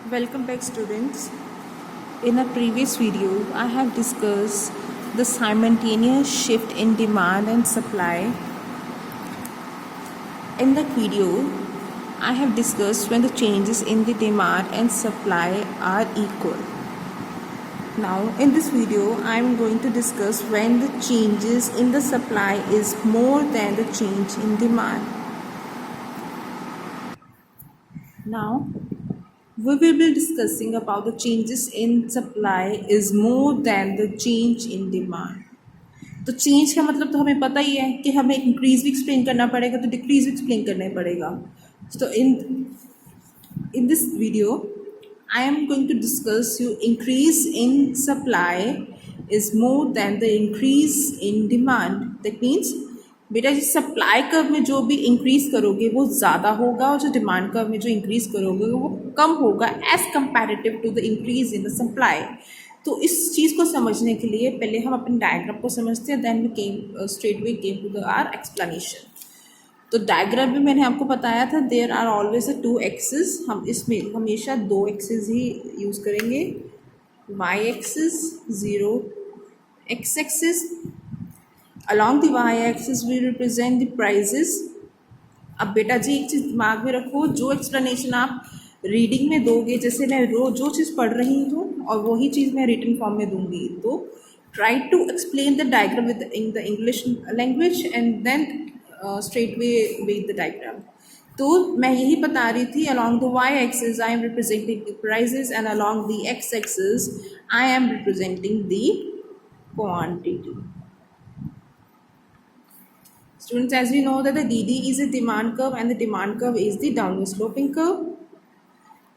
Welcome back, students. In a previous video, I have discussed the simultaneous shift in demand and supply. In that video, I have discussed when the changes in the demand and supply are equal. Now, in this video, I am going to discuss when the changes in the supply is more than the change in demand. Now, we will be discussing about the changes in supply is more than the change in demand. तो change का मतलब तो हमें पता ही है कि हमें increase भी एक्सप्लेन करना पड़ेगा तो डिक्रीज भी एक्सप्लेन करना ही पड़ेगा. तो in this video I am going to discuss you increase in supply is more than the increase in demand. That means बेटा जिस सप्लाई कर्व में जो भी इंक्रीज करोगे वो ज़्यादा होगा और जो डिमांड कर्व में जो इंक्रीज करोगे वो कम होगा as comparative to the increase in the supply. तो इस चीज़ को समझने के लिए पहले हम अपने डायग्राम को समझते हैं, then we came straight way came to the are explanation. तो डायग्राम में मैंने आपको बताया था there are always a two axis. हम इसमें हमेशा दो एक्सिस ही यूज़ करेंगे, y axis zero, x axis. along the y axis we represent the prices. अब बेटा जी एक चीज़ दिमाग में रखो, जो एक्सप्लेनेशन आप रीडिंग में दोगे, जैसे मैं रोज जो चीज़ पढ़ रही हूँ और वही चीज़ मैं रिटन फॉर्म में दूंगी, तो try to explain the diagram with in the English language and then straight way with the diagram. तो मैं यही बता रही थी, along the y axis I am representing the prices and along the x axis I am representing the quantity. Students, as we know that the DD is a demand curve and the demand curve is the downward sloping curve,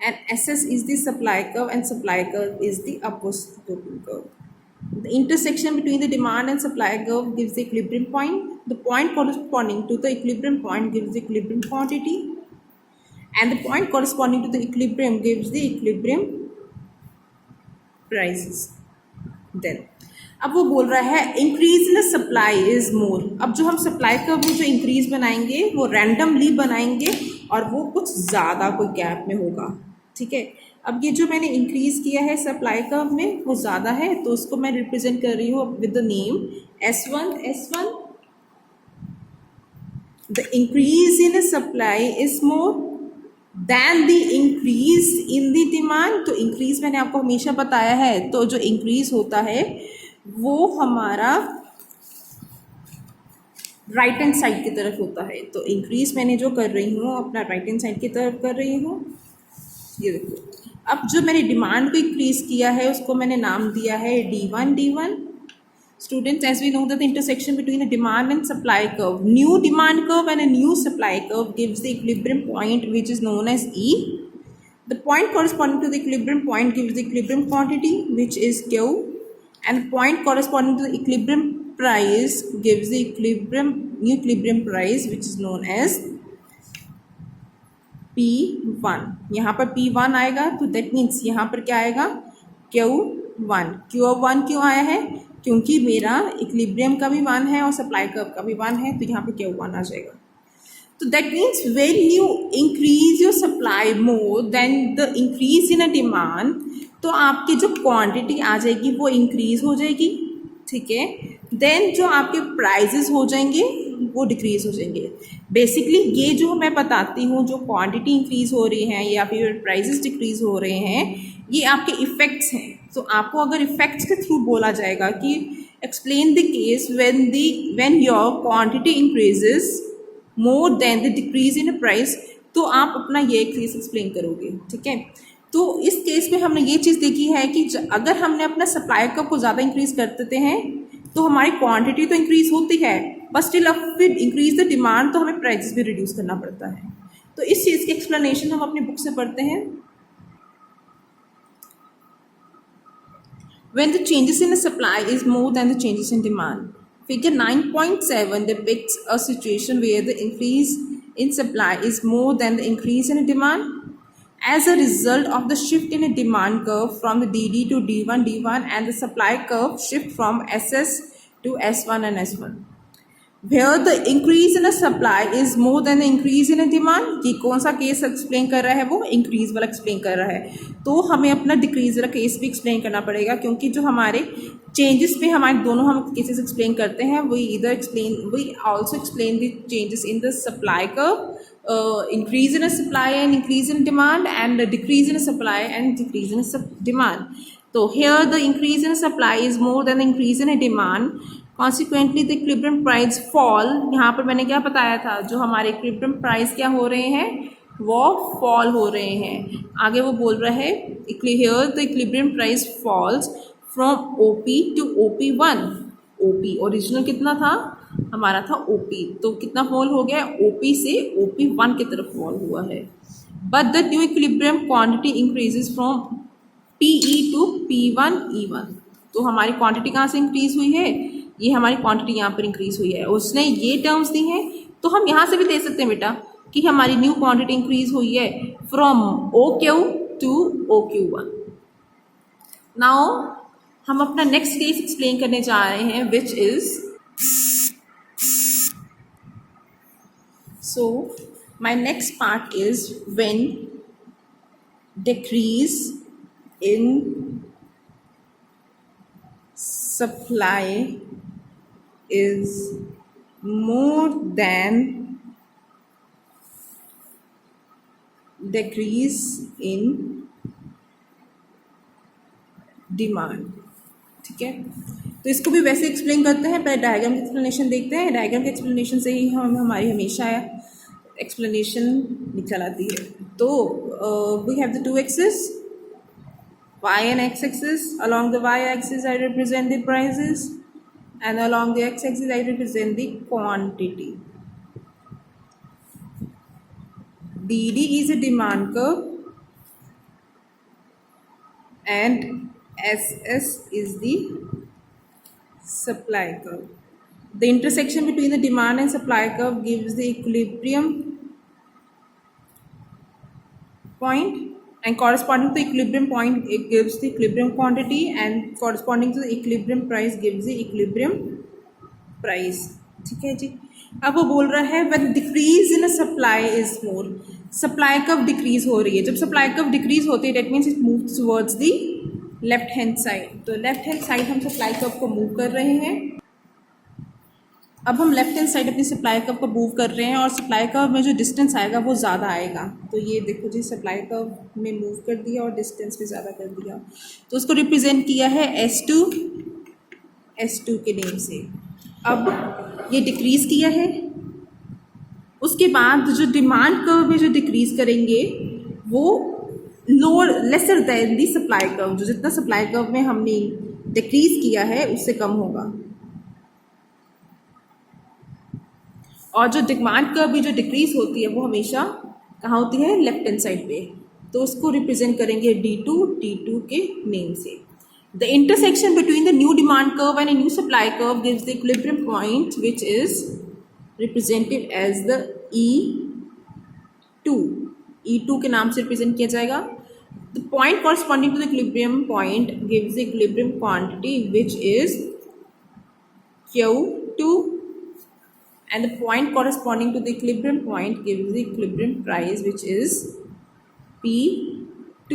and SS is the supply curve and supply curve is the upward sloping curve. The intersection between the demand and supply curve gives the equilibrium point. The point corresponding to the equilibrium point gives the equilibrium quantity, and the point corresponding to the equilibrium gives the equilibrium prices. Then अब वो बोल रहा है increase in supply is मोर. अब जो हम supply curve में जो इंक्रीज बनाएंगे वो रैंडमली बनाएंगे और वो कुछ ज़्यादा कोई गैप में होगा. ठीक है, अब ये जो मैंने इंक्रीज किया है सप्लाई कर्व में वो ज़्यादा है, तो उसको मैं रिप्रेजेंट कर रही हूँ with the name S1. S1 the increase in supply is more than the increase in the demand. तो इंक्रीज मैंने आपको हमेशा बताया है, तो जो इंक्रीज होता है वो हमारा राइट हैंड साइड की तरफ होता है. तो इंक्रीज मैंने जो कर रही हूँ अपना राइट हैंड साइड की तरफ कर रही हूँ. ये देखो, अब जो मैंने डिमांड को इंक्रीज किया है उसको मैंने नाम दिया है D1. D1 students, as we know that the intersection between a demand and supply curve, new demand curve and a new supply curve gives the equilibrium point which is known as E. The point corresponding to the equilibrium point gives the equilibrium quantity which is Q, and the point corresponding to the equilibrium price gives the new equilibrium price which is known as P1. यहाँ पर P1 आएगा तो that means यहाँ पर क्या आएगा Q1. Q1 क्यों आया है? क्योंकि मेरा इक्विलिब्रियम का भी 1 है और सप्लाई कर्व का भी 1 है, तो यहाँ पर Q1 आ जाएगा. तो that means when you increase your supply more than the increase in a demand, तो आपकी जो क्वांटिटी आ जाएगी वो इंक्रीज हो जाएगी. ठीक है, देन जो आपके प्राइजेस हो जाएंगे वो डिक्रीज हो जाएंगे. बेसिकली ये जो मैं बताती हूँ जो क्वांटिटी इंक्रीज हो रही है या फिर प्राइजेस डिक्रीज हो रहे हैं, ये आपके इफ़ेक्ट्स हैं. तो आपको अगर इफ़ेक्ट्स के थ्रू बोला जाएगा कि explain the case when your quantity increases more than the decrease in price, तो आप अपना ये केस एक्सप्लेन करोगे. ठीक है, तो इस केस में हमने ये चीज़ देखी है कि अगर हमने अपना सप्लाई कर्व को ज़्यादा इंक्रीज कर देते हैं तो हमारी क्वांटिटी तो इंक्रीज होती है, बट स्टिल अब फिर इंक्रीज द डिमांड तो हमें प्राइसेस भी रिड्यूस करना पड़ता है. तो इस चीज़ की एक्सप्लेनेशन हम अपनी बुक से पढ़ते हैं. When the changes in the supply is more than the changes in demand. Figure 9.7 depicts a situation where the increase in supply is more than the increase in demand. As a result of the shift in a demand curve from the DD to D1 and the supply curve shift from SS to S1 and S1. Where the increase in supply is more than the increase in demand. ये कौन सा case explain कर रहा है, वो increase वाला explain कर रहा है। तो हमें अपना डिक्रीज वाला केस भी एक्सप्लेन करना पड़ेगा, क्योंकि जो हमारे चेंजेस पे हमारे दोनों हम केसेस एक्सप्लेन करते हैं, we also explain the changes in the supply curve, increase in a supply and increase in demand, and a decrease in a supply and decrease in a demand. So here the increase in supply is more than the increase in a demand, consequently the equilibrium price fall। यहाँ पर मैंने क्या बताया था, जो हमारे equilibrium price क्या हो रहे हैं, वो fall हो रहे हैं। आगे वो बोल रहा है here the equilibrium price falls from OP to OP1। OP original कितना था हमारा, था OP, तो कितना फॉल हो गया, OP से OP1 की तरफ फॉल हुआ है। But the new equilibrium quantity increases from PE to P1E1। तो हमारी क्वांटिटी कहाँ से इंक्रीज हुई है, ये हमारी क्वांटिटी यहाँ पर इंक्रीज हुई है। उसने ये टर्म्स दी हैं, तो हम यहाँ से भी दे सकते हैं बेटा कि हमारी न्यू क्वांटिटी इंक्रीज हुई है from OQ to OQ1। Now हम अपना नेक्स्ट केस एक्सप्लेन करने जा रहे हैं, which is so my next part is when decrease in supply is more than decrease in demand। ठीक है, तो इसको भी वैसे एक्सप्लेन करते हैं, पहले डायग्राम की एक्सप्लेनेशन देखते हैं। डायग्राम के एक्सप्लेनेशन से ही हम हमारी हमेशा एक्सप्लेनेशन निकल आती है। तो we have the two axis, y and x axis। along the y axis I represent the prices, and along the x axis I represent the quantity। DD is a demand curve and SS is the supply curve। The intersection between the demand and supply curve gives the equilibrium point, and corresponding to the equilibrium point it gives the equilibrium quantity, and corresponding to the equilibrium price gives the equilibrium price। ठीक है जी। अब वो बोल रहा है when decrease in a supply is more, supply curve decrease हो रही है। जब supply curve decrease होती है, that means it moves towards the left hand side. तो लेफ्ट हैंड साइड हम सप्लाई कर्व को मूव कर रहे हैं। अब हम लेफ्ट हैंड साइड अपनी सप्लाई कर्व को मूव कर रहे हैं, और सप्लाई कर्व में जो डिस्टेंस आएगा वो ज़्यादा आएगा। तो ये देखो जी, सप्लाई कर्व में मूव कर दिया और डिस्टेंस भी ज़्यादा कर दिया, तो उसको रिप्रेजेंट किया है S2 के नेम से। अब ये डिक्रीज़ किया है, उसके बाद जो डिमांड कर्व में जो डिक्रीज़ करेंगे वो लोअर लेसर देन दी सप्लाई कर्व, जो जितना सप्लाई कर्व में हमने डिक्रीज किया है उससे कम होगा। और जो डिमांड कर्व भी जो डिक्रीज होती है वो हमेशा कहाँ होती है, लेफ्ट हैंड साइड पे। तो उसको रिप्रेजेंट करेंगे D2 के नेम से। The intersection between the new demand curve and a new supply curve gives the equilibrium point which is represented as the E2 के नाम से रिप्रेजेंट किया जाएगा। The point corresponding to the equilibrium point gives the equilibrium quantity which is Q2, and the point corresponding to the equilibrium point gives the equilibrium price which is P2।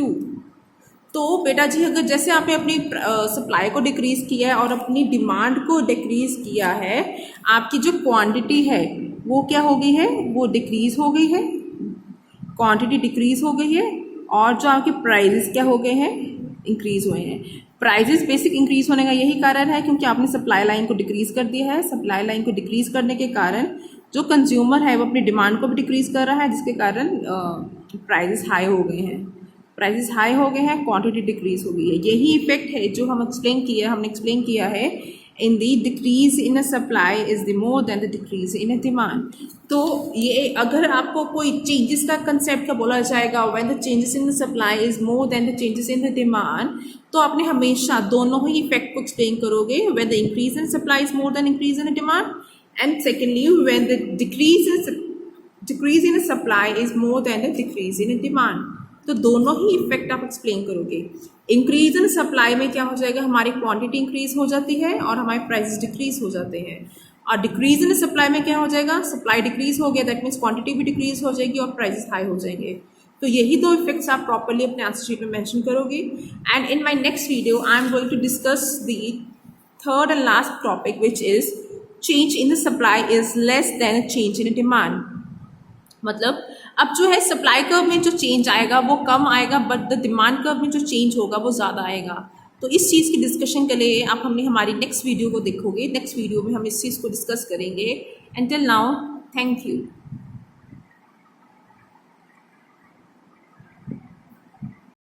तो बेटा जी, अगर जैसे आपने अपनी सप्लाई को decrease किया है और अपनी डिमांड को डिक्रीज़ किया है, आपकी जो क्वांटिटी है वो क्या हो गई है, वो डिक्रीज़ हो गई है, क्वांटिटी डिक्रीज़ हो गई है, और जो आपके प्राइजेस क्या हो गए हैं, इंक्रीज़ हुए हैं। प्राइजेस बेसिक इंक्रीज़ होने का यही कारण है क्योंकि आपने सप्लाई लाइन को डिक्रीज़ कर दिया है। सप्लाई लाइन को डिक्रीज़ करने के कारण जो कंज्यूमर है वो अपनी डिमांड को भी डिक्रीज़ कर रहा है, जिसके कारण प्राइजेस हाई हो गए हैं। प्राइजेस हाई हो गए हैं, क्वांटिटी डिक्रीज़ हो गई है। यही इफेक्ट है जो हमने एक्सप्लेन किया है in the decrease in a supply is the more than the decrease in a demand. तो ये अगर आपको कोई चेंजेस का कंसेप्ट का बोला जाएगा when the changes in the supply is more than the changes in the demand, तो आपने हमेशा दोनों ही इफेक्ट को एक्सप्लेन करोगे, when the increase in supply is more then increase in demand, and secondly when the decrease in supply is more than the decrease in demand. तो दोनों ही effect आप explain करोगे। इंक्रीज इन सप्लाई में क्या हो जाएगा, हमारी क्वांटिटी इंक्रीज हो जाती है और हमारे प्राइसेस डिक्रीज हो जाते हैं, और डिक्रीज इन सप्लाई में क्या हो जाएगा, सप्लाई डिक्रीज हो गया, दैट मीन्स क्वांटिटी भी डिक्रीज हो जाएगी और प्राइसेस हाई हो जाएंगे। तो यही दो इफेक्ट्स आप प्रॉपर्ली अपने आंसर शीट में मेंशन करोगे। And in my next video I am going to discuss the third and last topic which is change in the supply is less than change in demand. मतलब अब जो है supply curve में जो change आएगा वो कम आएगा, बट द डिमांड कर्व में जो चेंज होगा वो ज़्यादा आएगा। तो इस चीज़ की डिस्कशन के लिए आप हमने हमारी नेक्स्ट वीडियो को देखोगे। नेक्स्ट वीडियो में हम इस चीज़ को डिस्कस करेंगे। Until now, thank you.